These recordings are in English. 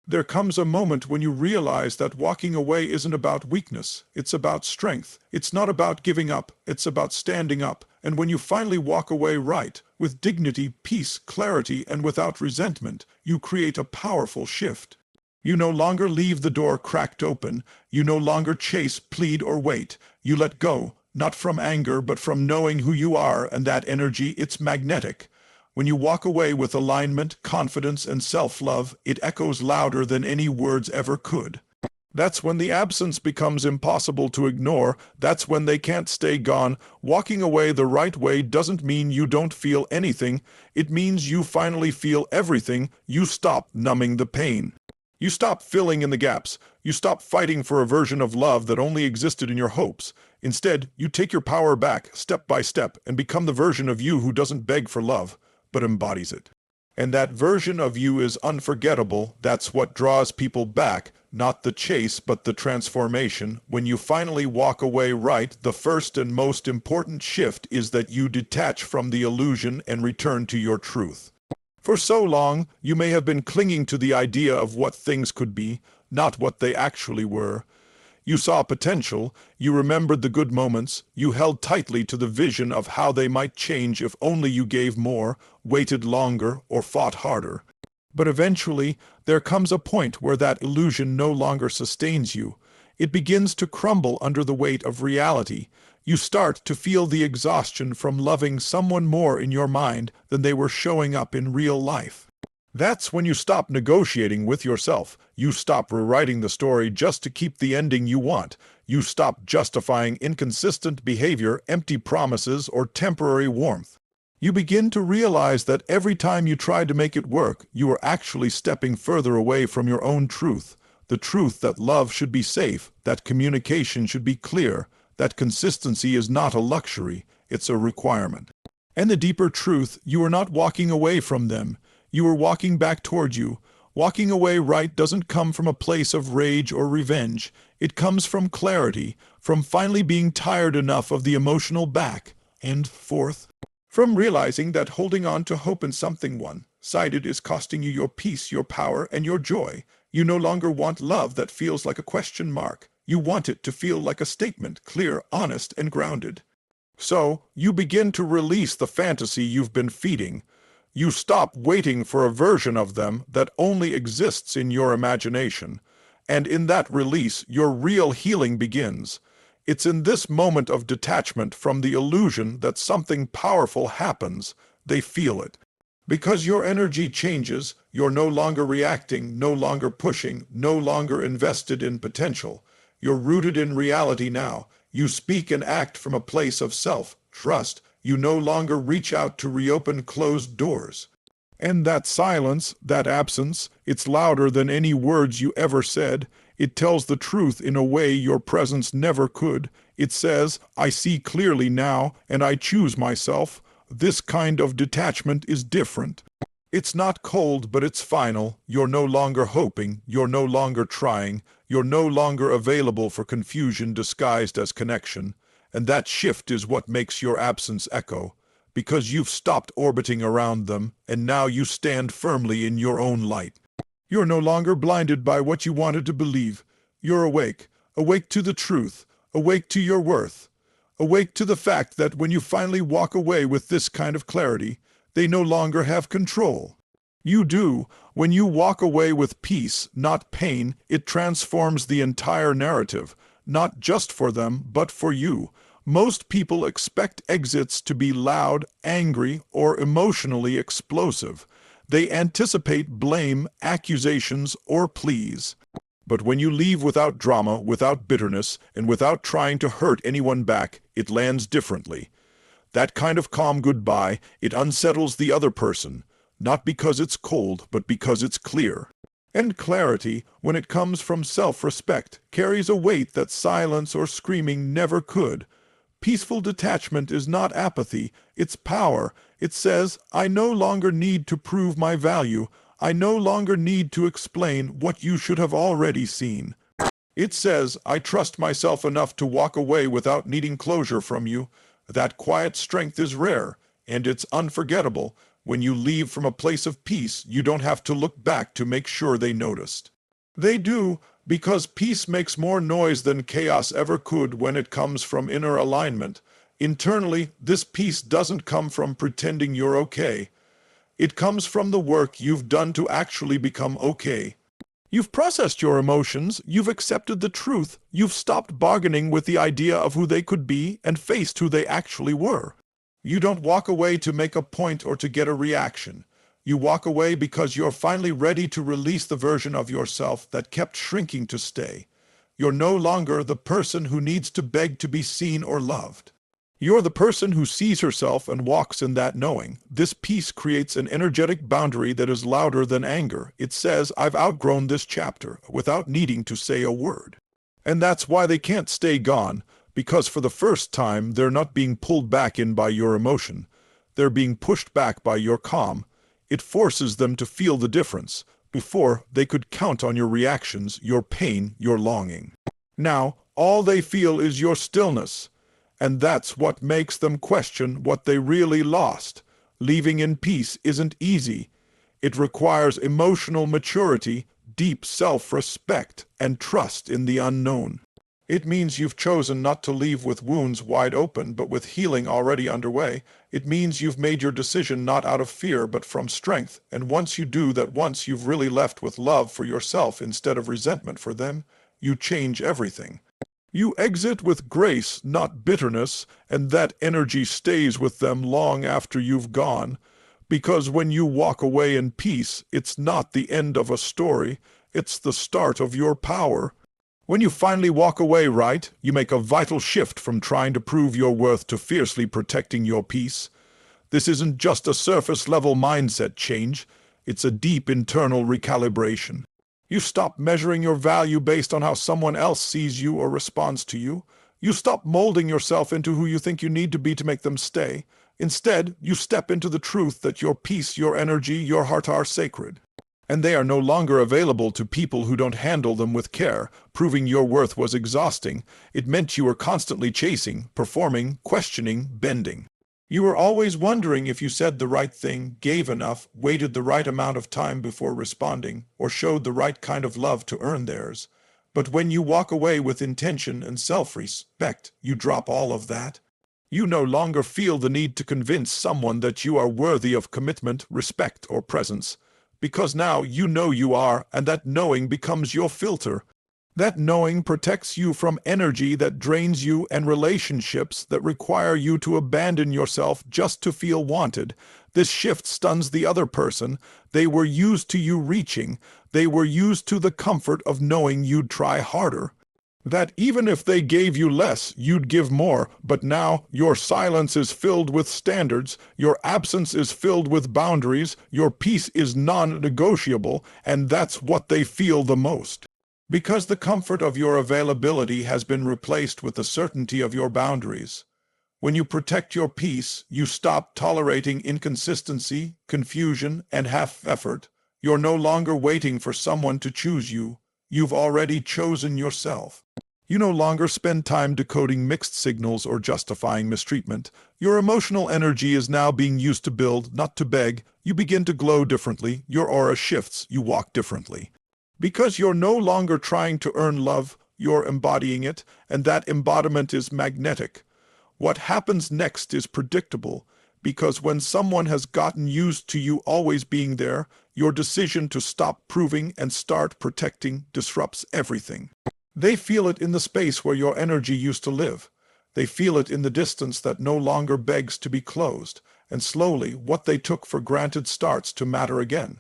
There comes a moment when you realize that walking away isn't about weakness, it's about strength. It's not about giving up, it's about standing up. And when you finally walk away right, with dignity, peace, clarity, and without resentment, you create a powerful shift. You no longer leave the door cracked open. You no longer chase, plead, or wait. You let go, not from anger, but from knowing who you are, and that energy, it's magnetic. When you walk away with alignment, confidence, and self-love, it echoes louder than any words ever could. That's when the absence becomes impossible to ignore. That's when they can't stay gone. Walking away the right way doesn't mean you don't feel anything. It means you finally feel everything. You stop numbing the pain. You stop filling in the gaps. You stop fighting for a version of love that only existed in your hopes. Instead, you take your power back, step by step, and become the version of you who doesn't beg for love, but embodies it. And that version of you is unforgettable. That's what draws people back, not the chase, but the transformation. When you finally walk away right, the first and most important shift is that you detach from the illusion and return to your truth. For so long, you may have been clinging to the idea of what things could be, not what they actually were. You saw potential, you remembered the good moments, you held tightly to the vision of how they might change if only you gave more, waited longer, or fought harder. But eventually, there comes a point where that illusion no longer sustains you. It begins to crumble under the weight of reality. You start to feel the exhaustion from loving someone more in your mind than they were showing up in real life. That's when you stop negotiating with yourself. You stop rewriting the story just to keep the ending you want. You stop justifying inconsistent behavior, empty promises, or temporary warmth. You begin to realize that every time you try to make it work, you are actually stepping further away from your own truth. The truth that love should be safe, that communication should be clear, that consistency is not a luxury, it's a requirement. And the deeper truth, you are not walking away from them. You are walking back toward you. Walking away right doesn't come from a place of rage or revenge. It comes from clarity, from finally being tired enough of the emotional back and forth, from realizing that holding on to hope in something one-sided is costing you your peace, your power, and your joy. You no longer want love that feels like a question mark. You want it to feel like a statement, clear, honest, and grounded. So, you begin to release the fantasy you've been feeding. You stop waiting for a version of them that only exists in your imagination. And in that release, your real healing begins. It's in this moment of detachment from the illusion that something powerful happens. They feel it. Because your energy changes, you're no longer reacting, no longer pushing, no longer invested in potential. You're rooted in reality now. You speak and act from a place of self-trust. You no longer reach out to reopen closed doors. And that silence, that absence, it's louder than any words you ever said. It tells the truth in a way your presence never could. It says, I see clearly now, and I choose myself. This kind of detachment is different. It's not cold, but it's final. You're no longer hoping. You're no longer trying. You're no longer available for confusion disguised as connection. And that shift is what makes your absence echo, because you've stopped orbiting around them, and now you stand firmly in your own light. You're no longer blinded by what you wanted to believe. You're awake, awake to the truth, awake to your worth, awake to the fact that when you finally walk away with this kind of clarity, they no longer have control. You do. When you walk away with peace, not pain, it transforms the entire narrative, not just for them, but for you. Most people expect exits to be loud, angry, or emotionally explosive. They anticipate blame, accusations, or pleas. But when you leave without drama, without bitterness, and without trying to hurt anyone back, it lands differently. That kind of calm goodbye, it unsettles the other person, not because it's cold, but because it's clear. And clarity, when it comes from self-respect, carries a weight that silence or screaming never could. Peaceful detachment is not apathy, it's power. It says, I no longer need to prove my value. I no longer need to explain what you should have already seen. It says, I trust myself enough to walk away without needing closure from you. That quiet strength is rare, and it's unforgettable, When you leave from a place of peace, you don't have to look back to make sure they noticed. They do, because peace makes more noise than chaos ever could when it comes from inner alignment. Internally, this peace doesn't come from pretending you're okay. It comes from the work you've done to actually become okay. You've processed your emotions, you've accepted the truth, you've stopped bargaining with the idea of who they could be and faced who they actually were. You don't walk away to make a point or to get a reaction. You walk away because you're finally ready to release the version of yourself that kept shrinking to stay. You're no longer the person who needs to beg to be seen or loved. You're the person who sees herself and walks in that knowing. This peace creates an energetic boundary that is louder than anger. It says, I've outgrown this chapter, without needing to say a word. And that's why they can't stay gone, because for the first time they're not being pulled back in by your emotion. They're being pushed back by your calm. It forces them to feel the difference. Before, they could count on your reactions, your pain, your longing. Now, all they feel is your stillness. And that's what makes them question what they really lost. Leaving in peace isn't easy. It requires emotional maturity, deep self-respect, and trust in the unknown. It means you've chosen not to leave with wounds wide open, but with healing already underway. It means you've made your decision not out of fear, but from strength. And once you do that, once you've really left with love for yourself instead of resentment for them, you change everything. You exit with grace, not bitterness, and that energy stays with them long after you've gone. Because when you walk away in peace, it's not the end of a story, it's the start of your power. When you finally walk away right, you make a vital shift from trying to prove your worth to fiercely protecting your peace. This isn't just a surface-level mindset change, it's a deep internal recalibration. You stop measuring your value based on how someone else sees you or responds to you. You stop molding yourself into who you think you need to be to make them stay. Instead, you step into the truth that your peace, your energy, your heart are sacred. And they are no longer available to people who don't handle them with care. Proving your worth was exhausting. It meant you were constantly chasing, performing, questioning, bending. You were always wondering if you said the right thing, gave enough, waited the right amount of time before responding, or showed the right kind of love to earn theirs. But when you walk away with intention and self-respect, you drop all of that. You no longer feel the need to convince someone that you are worthy of commitment, respect, or presence. Because now you know you are, and that knowing becomes your filter. That knowing protects you from energy that drains you and relationships that require you to abandon yourself just to feel wanted. This shift stuns the other person. They were used to you reaching. They were used to the comfort of knowing you'd try harder. That even if they gave you less, you'd give more. But now your silence is filled with standards, your absence is filled with boundaries, your peace is non-negotiable, and that's what they feel the most. Because the comfort of your availability has been replaced with the certainty of your boundaries. When you protect your peace, you stop tolerating inconsistency, confusion, and half-effort. You're no longer waiting for someone to choose you. You've already chosen yourself. You no longer spend time decoding mixed signals or justifying mistreatment. Your emotional energy is now being used to build, not to beg. You begin to glow differently. Your aura shifts. You walk differently. Because you're no longer trying to earn love, you're embodying it, and that embodiment is magnetic. What happens next is predictable, because when someone has gotten used to you always being there, your decision to stop proving and start protecting disrupts everything. They feel it in the space where your energy used to live. They feel it in the distance that no longer begs to be closed, and slowly what they took for granted starts to matter again.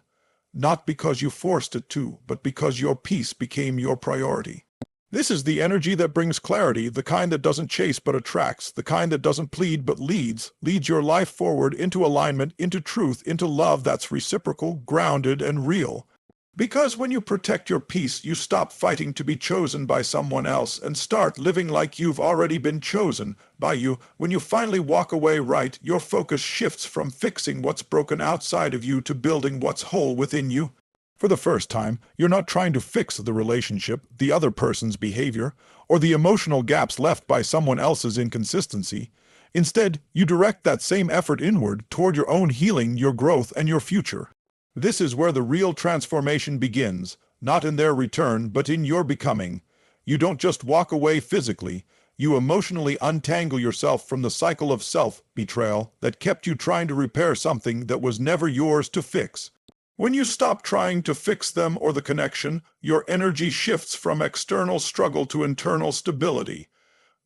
Not because you forced it to, but because your peace became your priority. This is the energy that brings clarity, the kind that doesn't chase but attracts, the kind that doesn't plead but leads your life forward into alignment, into truth, into love that's reciprocal, grounded, and real. Because when you protect your peace, you stop fighting to be chosen by someone else and start living like you've already been chosen by you. When you finally walk away right, your focus shifts from fixing what's broken outside of you to building what's whole within you. For the first time, you're not trying to fix the relationship, the other person's behavior, or the emotional gaps left by someone else's inconsistency. Instead, you direct that same effort inward toward your own healing, your growth, and your future. This is where the real transformation begins, not in their return, but in your becoming. You don't just walk away physically, you emotionally untangle yourself from the cycle of self-betrayal that kept you trying to repair something that was never yours to fix. When you stop trying to fix them or the connection, your energy shifts from external struggle to internal stability.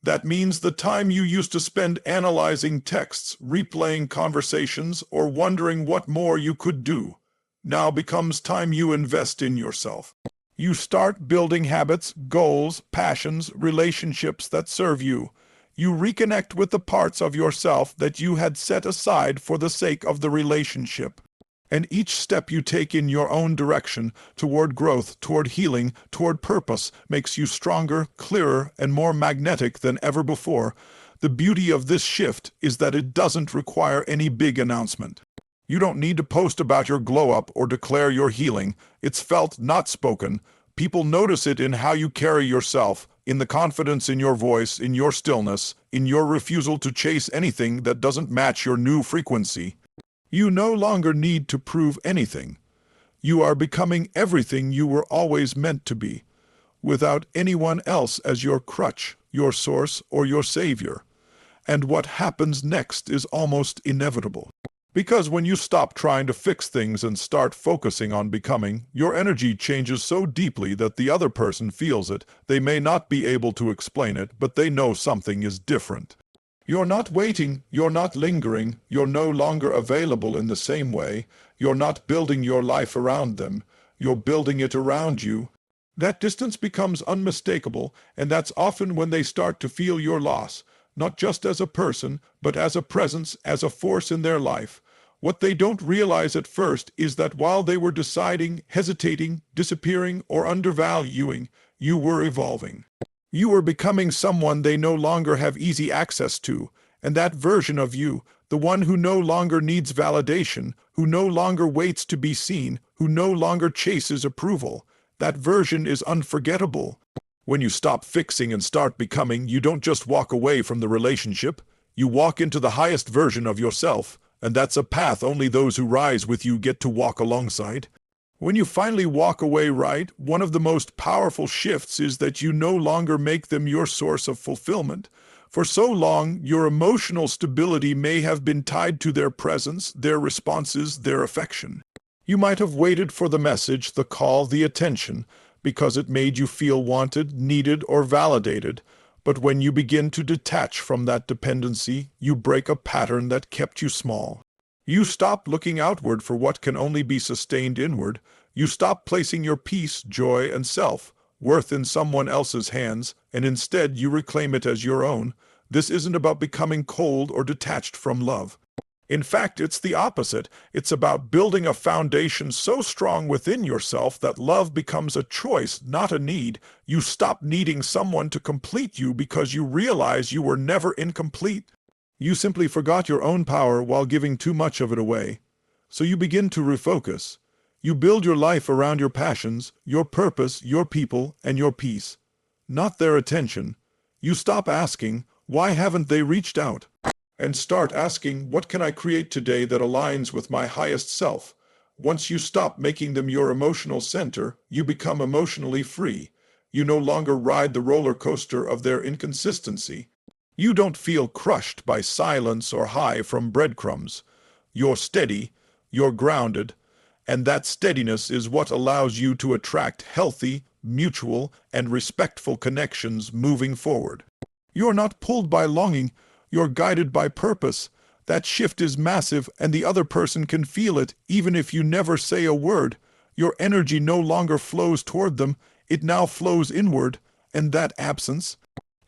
That means the time you used to spend analyzing texts, replaying conversations, or wondering what more you could do, now becomes time you invest in yourself. You start building habits, goals, passions, relationships that serve you. You reconnect with the parts of yourself that you had set aside for the sake of the relationship. And each step you take in your own direction, toward growth, toward healing, toward purpose, makes you stronger, clearer, and more magnetic than ever before. The beauty of this shift is that it doesn't require any big announcement. You don't need to post about your glow-up or declare your healing. It's felt, not spoken. People notice it in how you carry yourself, in the confidence in your voice, in your stillness, in your refusal to chase anything that doesn't match your new frequency. You no longer need to prove anything. You are becoming everything you were always meant to be, without anyone else as your crutch, your source, or your savior. And what happens next is almost inevitable. Because when you stop trying to fix things and start focusing on becoming, your energy changes so deeply that the other person feels it. They may not be able to explain it, but they know something is different. You're not waiting, you're not lingering, you're no longer available in the same way, you're not building your life around them, you're building it around you. That distance becomes unmistakable, and that's often when they start to feel your loss, not just as a person, but as a presence, as a force in their life. What they don't realize at first is that while they were deciding, hesitating, disappearing, or undervaluing, you were evolving. You are becoming someone they no longer have easy access to, and that version of you, the one who no longer needs validation, who no longer waits to be seen, who no longer chases approval, that version is unforgettable. When you stop fixing and start becoming, you don't just walk away from the relationship, you walk into the highest version of yourself, and that's a path only those who rise with you get to walk alongside. When you finally walk away right, one of the most powerful shifts is that you no longer make them your source of fulfillment. For so long, your emotional stability may have been tied to their presence, their responses, their affection. You might have waited for the message, the call, the attention, because it made you feel wanted, needed, or validated. But when you begin to detach from that dependency, you break a pattern that kept you small. You stop looking outward for what can only be sustained inward. You stop placing your peace, joy, and self-worth in someone else's hands, and instead you reclaim it as your own. This isn't about becoming cold or detached from love. In fact, it's the opposite. It's about building a foundation so strong within yourself that love becomes a choice, not a need. You stop needing someone to complete you because you realize you were never incomplete. You simply forgot your own power while giving too much of it away. So you begin to refocus. You build your life around your passions, your purpose, your people, and your peace. Not their attention. You stop asking, why haven't they reached out? And start asking, what can I create today that aligns with my highest self? Once you stop making them your emotional center, you become emotionally free. You no longer ride the roller coaster of their inconsistency. You don't feel crushed by silence or high from breadcrumbs. You're steady, you're grounded, and that steadiness is what allows you to attract healthy, mutual, and respectful connections moving forward. You're not pulled by longing, you're guided by purpose. That shift is massive, and the other person can feel it, even if you never say a word. Your energy no longer flows toward them, it now flows inward, and that absence,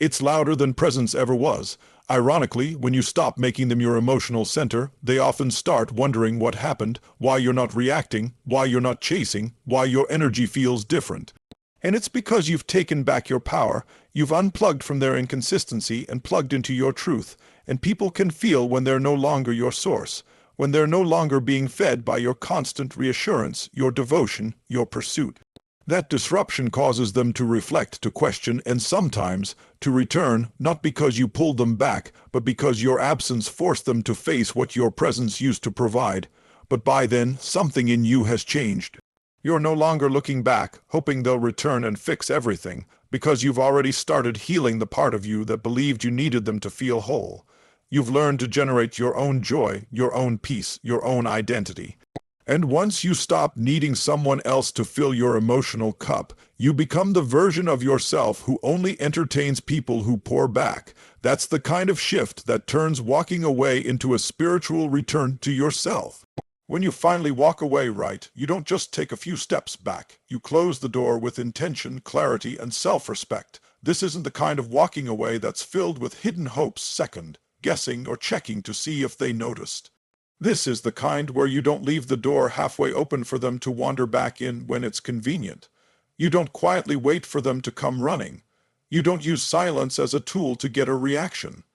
it's louder than presence ever was. Ironically, when you stop making them your emotional center, they often start wondering what happened, why you're not reacting, why you're not chasing, why your energy feels different. And it's because you've taken back your power, you've unplugged from their inconsistency and plugged into your truth, and people can feel when they're no longer your source, when they're no longer being fed by your constant reassurance, your devotion, your pursuit. That disruption causes them to reflect, to question, and sometimes to return, not because you pulled them back, but because your absence forced them to face what your presence used to provide. But by then, something in you has changed. You're no longer looking back, hoping they'll return and fix everything, because you've already started healing the part of you that believed you needed them to feel whole. You've learned to generate your own joy, your own peace, your own identity. And once you stop needing someone else to fill your emotional cup, you become the version of yourself who only entertains people who pour back. That's the kind of shift that turns walking away into a spiritual return to yourself. When you finally walk away right, you don't just take a few steps back. You close the door with intention, clarity, and self-respect. This isn't the kind of walking away that's filled with hidden hopes, second guessing or checking to see if they noticed. This is the kind where you don't leave the door halfway open for them to wander back in when it's convenient. You don't quietly wait for them to come running. You don't use silence as a tool to get a reaction.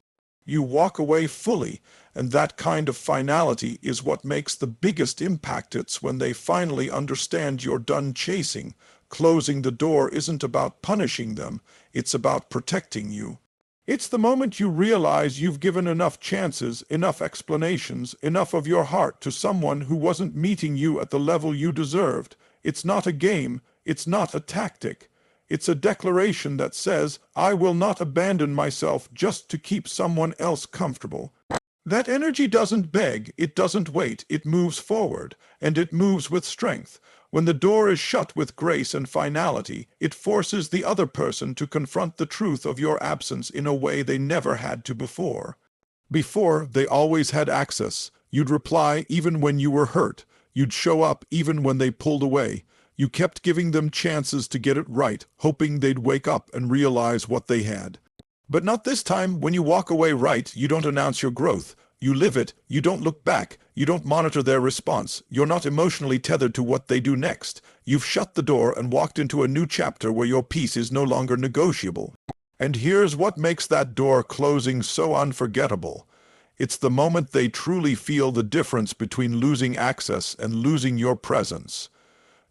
You walk away fully, and that kind of finality is what makes the biggest impact. It's when they finally understand you're done chasing. Closing the door isn't about punishing them, it's about protecting you. It's the moment you realize you've given enough chances, enough explanations, enough of your heart to someone who wasn't meeting you at the level you deserved. It's not a game, it's not a tactic. It's a declaration that says, I will not abandon myself just to keep someone else comfortable. That energy doesn't beg, it doesn't wait, it moves forward, and it moves with strength. When the door is shut with grace and finality, it forces the other person to confront the truth of your absence in a way they never had to before. Before, they always had access. You'd reply even when you were hurt. You'd show up even when they pulled away. You kept giving them chances to get it right, hoping they'd wake up and realize what they had. But not this time. When you walk away right, you don't announce your growth. You live it. You don't look back. You don't monitor their response. You're not emotionally tethered to what they do next. You've shut the door and walked into a new chapter where your peace is no longer negotiable. And here's what makes that door closing so unforgettable. It's the moment they truly feel the difference between losing access and losing your presence.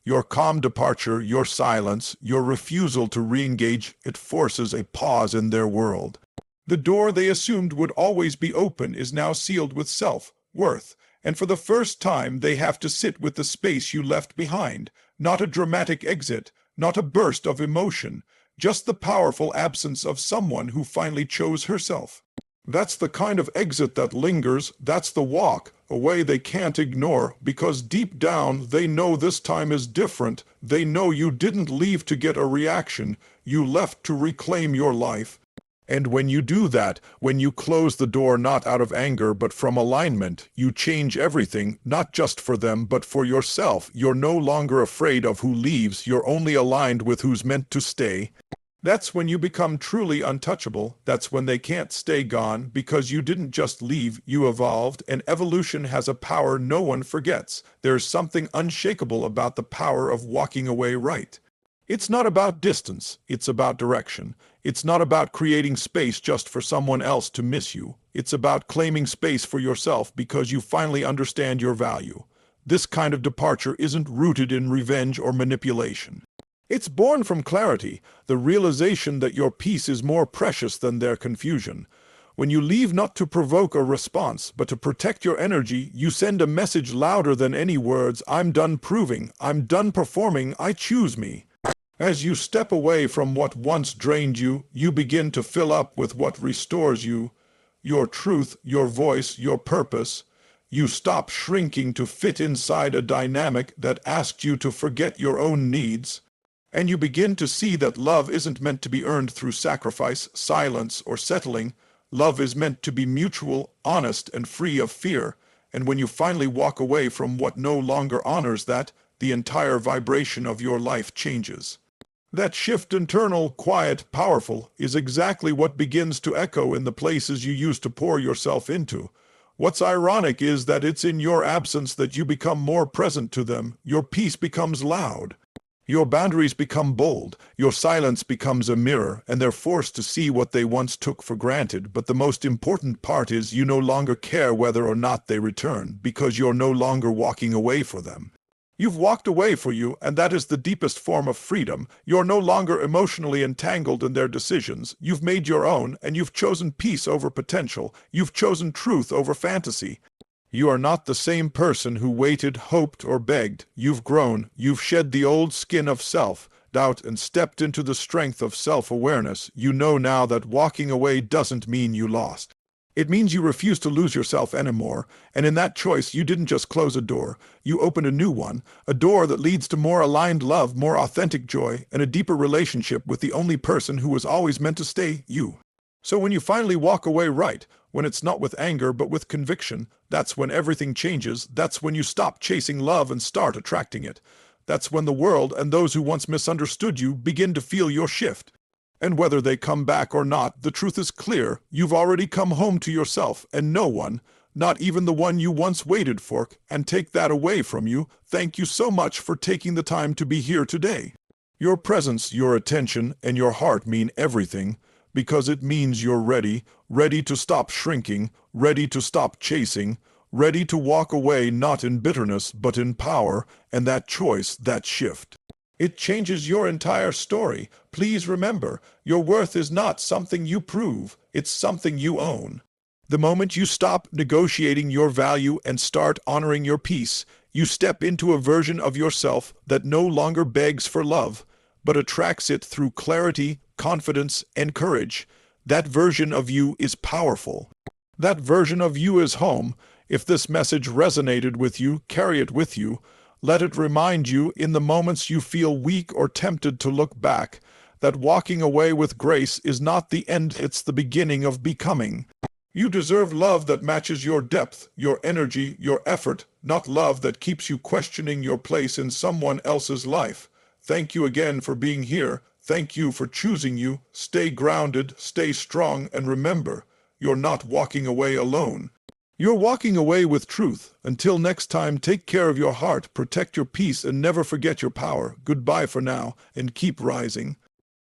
Your calm departure, your silence, your refusal to re-engage, it forces a pause in their world. The door they assumed would always be open is now sealed with self-worth, and for the first time they have to sit with the space you left behind. Not a dramatic exit, not a burst of emotion, just the powerful absence of someone who finally chose herself. That's the kind of exit that lingers. That's the walk away they can't ignore, because deep down they know this time is different. They know you didn't leave to get a reaction, you left to reclaim your life. And when you do that, when you close the door not out of anger but from alignment, you change everything, not just for them but for yourself. You're no longer afraid of who leaves, you're only aligned with who's meant to stay. That's when you become truly untouchable. That's when they can't stay gone, because you didn't just leave, you evolved, and evolution has a power no one forgets. There's something unshakable about the power of walking away right. It's not about distance, it's about direction. It's not about creating space just for someone else to miss you. It's about claiming space for yourself because you finally understand your value. This kind of departure isn't rooted in revenge or manipulation. It's born from clarity, the realization that your peace is more precious than their confusion. When you leave not to provoke a response, but to protect your energy, you send a message louder than any words. I'm done proving, I'm done performing, I choose me. As you step away from what once drained you, you begin to fill up with what restores you, your truth, your voice, your purpose. You stop shrinking to fit inside a dynamic that asked you to forget your own needs. And you begin to see that love isn't meant to be earned through sacrifice, silence, or settling. Love is meant to be mutual, honest, and free of fear. And when you finally walk away from what no longer honors that, the entire vibration of your life changes. That shift, internal, quiet, powerful, is exactly what begins to echo in the places you used to pour yourself into. What's ironic is that it's in your absence that you become more present to them. Your peace becomes loud. Your boundaries become bold. Your silence becomes a mirror, and they're forced to see what they once took for granted. But the most important part is you no longer care whether or not they return, because you're no longer walking away for them. You've walked away for you, and that is the deepest form of freedom. You're no longer emotionally entangled in their decisions. You've made your own, and you've chosen peace over potential. You've chosen truth over fantasy. You are not the same person who waited, hoped, or begged. You've grown. You've shed the old skin of self-doubt and stepped into the strength of self-awareness. You know now that walking away doesn't mean you lost. It means you refuse to lose yourself anymore, and in that choice you didn't just close a door, you opened a new one, a door that leads to more aligned love, more authentic joy, and a deeper relationship with the only person who was always meant to stay, you. So when you finally walk away right, when it's not with anger but with conviction, that's when everything changes. That's when you stop chasing love and start attracting it. That's when the world and those who once misunderstood you begin to feel your shift. And whether they come back or not, the truth is clear. You've already come home to yourself, and no one, not even the one you once waited for, can take that away from you. Thank you so much for taking the time to be here today. Your presence, your attention, and your heart mean everything, because it means you're ready, ready to stop shrinking, ready to stop chasing, ready to walk away not in bitterness but in power, and that choice, that shift. It changes your entire story. Please remember, your worth is not something you prove, it's something you own. The moment you stop negotiating your value and start honoring your peace, you step into a version of yourself that no longer begs for love, but attracts it through clarity, confidence, and courage. That version of you is powerful. That version of you is home. If this message resonated with you, carry it with you. Let it remind you, in the moments you feel weak or tempted to look back, that walking away with grace is not the end, it's the beginning of becoming. You deserve love that matches your depth, your energy, your effort, not love that keeps you questioning your place in someone else's life. Thank you again for being here. Thank you for choosing you. Stay grounded, stay strong, and remember, you're not walking away alone. You're walking away with truth. Until next time, take care of your heart, protect your peace, and never forget your power. Goodbye for now, and keep rising.